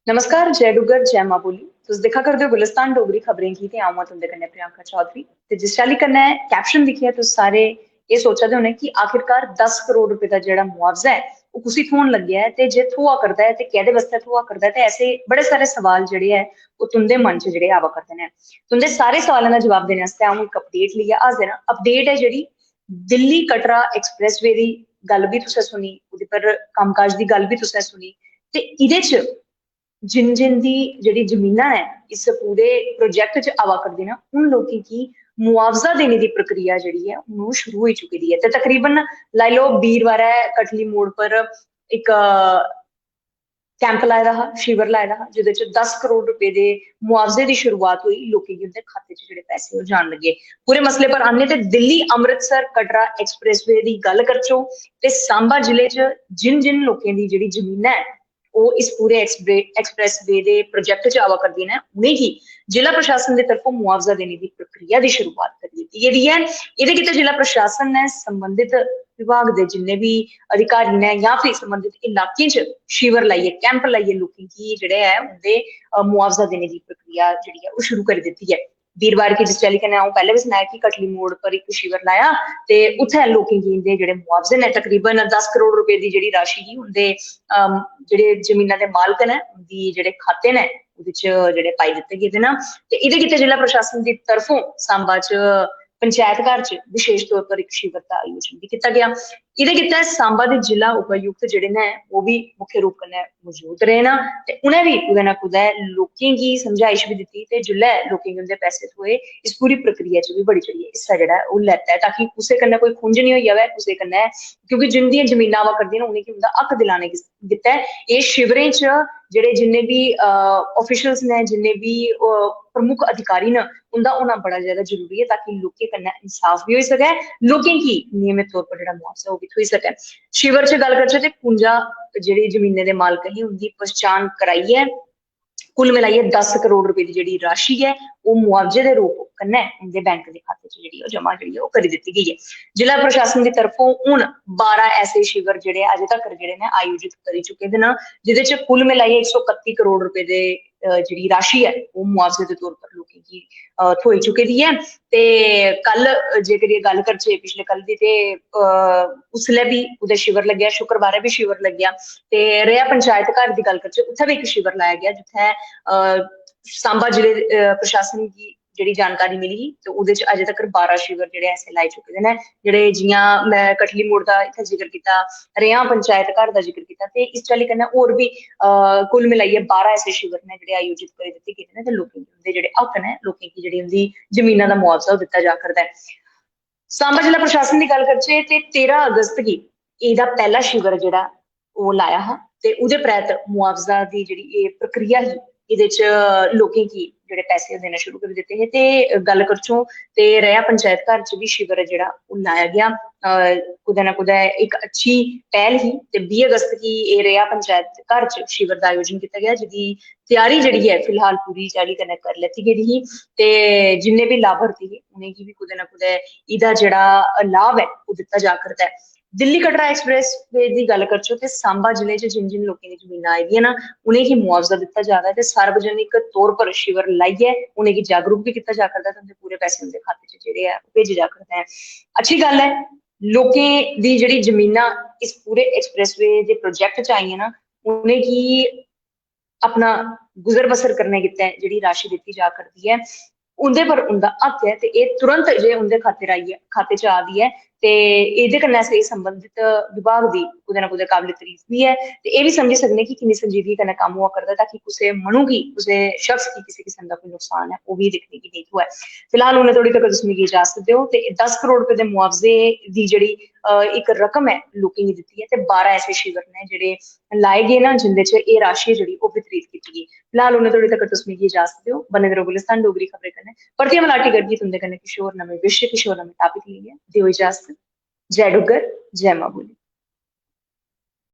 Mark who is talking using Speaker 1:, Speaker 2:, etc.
Speaker 1: नमस्कार, जय डुग्गर, जय मां बोली। तुस दिक्खा करदे हो गुलिस्तान डोगरी खबरें गी ते अ'ऊं आं तुंदे कन्नै प्रियंका चौधरी। ते जिस चाल्ली कन्नै कैप्शन दिक्खियै तुस सारे एह् सोचा दे होने कि आखिरकार 10 करोड़ रुपए दा जेह्ड़ा मुआवजा है ओह् कुसी थ्होन लग्गेआ है ते जे थ्होआ करदा है ते कैह्दे वास्ते थ्होआ करदा है, ते ऐसे बड़े सारे सवाल जेह्ड़े ऐ ओह् तुंदे मन च जेह्ड़े आवा करदे न। तुंदे सारे सवालां दा जवाब देने आस्तै अ'ऊं इक अपडेट लेइयै हाजिर आं। अपडेट है जेह्ड़ी दिल्ली कटरा एक्सप्रैसवे दी गल्ल बी तुसें सुनी, ओह्दे पर कम्मकाज दी गल्ल बी तुसें सुनी ते इह्दे च जिन जिन दी जेह्ड़ी जमीनां है इस पूरे प्रोजेक्ट च आवा करदी न उन लोकें गी मुआवजा देने दी प्रक्रिया जेह्ड़ी है ओह् शुरू होई चुकी दी है। ते तकरीबन लाई लो वीरवारै कटली मोड़ पर इक कैंप लाए दा हा, शिविर लाए दा हा, जेह्दे च 10 करोड़ रुपए दे मुआवजे दी शुरुआत हुई। लोकें गी उंदे खाते च जेह्ड़े पैसे ओह् जान लगे। पूरे मसले पर आने ते दिल्ली अमृतसर कटरा एक्सप्रैसवे दी गल्ल करचो ते सांबा जिले च जिन जिन लोकें दी जेह्ड़ी जमीनां है ओह् इस पूरे एक्सप्रैसवे दे प्रोजेक्ट च आवा करदियां न उ'नेंगी जिला प्रशासन दी तरफों मुआवजा देने दी प्रक्रिया दी शुरुआत करी दित्ती गेदी है। एह्दे गित्तै जिला प्रशासन ने संबंधित विभाग दे जिन्ने बी अधिकारी ने जां फिर संबंधित इलाकें च शिविर लाइयै कैंप लाइयै लोकें गी जेह्ड़े ऐ उंदे मुआवजा देने दी प्रक्रिया जेह्ड़ी ऐ ओह् शुरू करी दित्ती है। वीरवार गी जिस चाल्ली कन्नै अ'ऊं पैह्लें बी सनाया कि कटली मोड़ पर इक शिविर लाया ते उत्थै लोकें गी इंदे जेह्ड़े मुआवजे न तकरीबन 10 करोड़ रुपए दी जेह्ड़ी राशि ही उंदे जेह्ड़े जमीनां दे मालक न उंदी जेह्ड़े खाते न ओह्दे च जेह्ड़े पाई दित्ते गेदे न ते एह्दे गित्तै जिला प्रशासन दी तरफों सांबा च पंचायत घर च विशेष तौर पर इक शिविर दा आयोजन भी कीता गेआ। एह्दे गित्तै सांबा दे जिला उपायुक्त जेह्ड़े न ओह् बी मुक्ख रूप कन्नै मौजूद रेह् न ते उ'नें बी कुदै ना कुदै लोकें गी समझाइश बी दित्ती ते जेल्लै लोकें गी उंदे पैसे थ्होए इस पूरी प्रक्रिया च बी बड़ी चढ़ियै हिस्सा जेह्ड़ा ऐ ओह् लैता ऐ ताकि कुसै कन्नै कोई खुंझ निं होई जावै कुसै कन्नै, क्योंकि जिंदियां जमीनां आवा करदियां न उ'नेंगी उंदा हक दिलाने गित्तै एह् शिविरें च जेह्ड़े जिन्ने बी ऑफिशियल्स न जिन्ने बी प्रमुख अधिकारी न उंदा होना बड़ा ज्यादा जरूरी है ताकि लोकें कन्नै इंसाफ भी होई सकै, लोकें गी नियमित तौर पर जेह्ड़ा मुआवजा ओह् बी थ्होई सकै। शिविर च गल्ल करचै ते 51 जेह्ड़ी जमीनें दे मालक ही उंदी पहचान कराइयै कुल मिलाइयै 10 करोड़ रुपए दी जेह्ड़ी राशि है ओह् मुआवजे दे रूप कन्नै उंदे बैंक दे खाते च जेह्ड़ी जमा जेह्ड़ी ओह् करी दित्ती गेई है। जिला प्रशासन दी तरफों हून 12 ऐसे शिविर जेह्ड़े अजें तक्कर जेह्ड़े ने आयोजित करी चुके दे न जेह्दे च कुल मिलाइयै 131 करोड़ रुपए दे जेह्ड़ी राशि है ओह् मुआवजे दे तौर पर लोकें गी थ्होई चुकी दी है। ते कल जेकर एह् गल्ल करचै पिछले कल दी ते उसलै बी कुदै शिविर लग्गेआ, शुक्रवारें बी शिविर लग्गेआ ते रेहा पंचायत घर दी गल्ल करचै उत्थै बी इक शिविर लाया गेआ जित्थै सांबा जिले प्रशासन गी जेह्ड़ी जानकारी मिली ही ते ओह्दे च अजें तक्कर 12 शिविर जेह्ड़े ऐसे लाई चुके दे न जेह्ड़े जियां मैं कटली मोड़ दा इत्थै जिक्र कीता, रेहा पंचायत घर दा जिक्र कीता ते इस चाल्ली कन्नै होर बी कुल मिलाइयै 12 ऐसे शिविर न जेह्ड़े आयोजित करी दित्ते गेदे न ते लोकें गी उंदे जेह्ड़े हक न लोकें गी जेह्ड़ी उंदी जमीनां दा मुआवजा दित्ता जा करदा ऐ। सांबा जिला प्रशासन की गल करचै ते 13 अगस्त गी एह्दा पैह्ला शिविर जेह्ड़ा ओह् लाया हा ते ओह्दे परैंत्त मुआवजा दी जेह्ड़ी एह् प्रक्रिया ही एह्दे च लोकें गी जेह्ड़े पैसे देना शुरू करी दित्ते हे ते गल्ल करचो ते रेहा पंचायत घर च बी शिविर जेह्ड़ा ओह् लाया गेआ। कुदै ना कुदै इक अच्छी पैह्ल ही ते 20 अगस्त गी एह् रेहा पंचायत घर च शिविर दा आयोजन कीता गेआ जेह्दी त्यारी जेह्ड़ी ऐ फिलहाल पूरी चाल्ली कन्नै करी लैती गेदी ही ते जिन्ने बी लाभार्थी हे उ'नेंगी बी कुदै ना कुदै एह्दा जेह्ड़ा लाभ ऐ ओह् दित्ता जा करदा ऐ। दिल्ली कटरा एक्सप्रेस वे दी गल्ल करचो ते सांबा जिले च जिन जिन लोकें दी जमीनां आई दियां न उ'नेंगी मुआवजा दित्ता जा रदा ऐ ते सार्वजनिक तौर पर शिविर लाइयै उ'नेंगी जागरूक बी कीता जा करदा ऐ ते उंदे पूरे पैसे उंदे खाते च जेह्ड़े ऐ भेजे जा करदे ऐ। अच्छी गल्ल ऐ, लोकें दी जेह्ड़ी जमीनां इस पूरे एक्सप्रेसवे दे प्रोजेक्ट च आइयां न उ'नेंगी अपना गुजर बसर करने गित्तै जेह्ड़ी राशि दित्ती जा करदी ऐ उंदे पर उंदा हक ऐ ते एह् तुरंत जे उंदे खाते च आ दी ऐ ते एह्दे कन्नै असें संबंधित विभाग दी कुदै ना कुदै काबिल तरीफ बी ऐ ते एह् बी समझी सकने कि किन्नी संजीदगी कन्नै कम्म होआ करदा ताकि कुसै मनु गी कुसै शख्स गी किसी किस्म दा कोई नुकसान ऐ ओह् बी दिक्खने गी नेईं थ्होऐ। फिलहाल उ'नें धोड़ी तक तुस मिगी इजाजत देओ ते 10 करोड़ रुपए दे मुआवजे दी जेह्ड़ी इक रकम है लोकें गी दित्ती है ते 12 ऐसे शिविर ने जेह्ड़े लाए गे न जिंदे च एह् राशि जेह्ड़ी ओह् वितरित कीती गेई। फिलहाल उ'नें धोड़ी तक तुस मिगी इजाजत देओ, बने दे रवो गुलिस्तान डोगरी खबरें कन्नै। परतियै मलाटी करगी तुंदे कन्नै किश होर नमें विशे किश होर नमें टॉपिक लेइयै। देओ इजाजत। जय डुग्गर, जय मां बोली।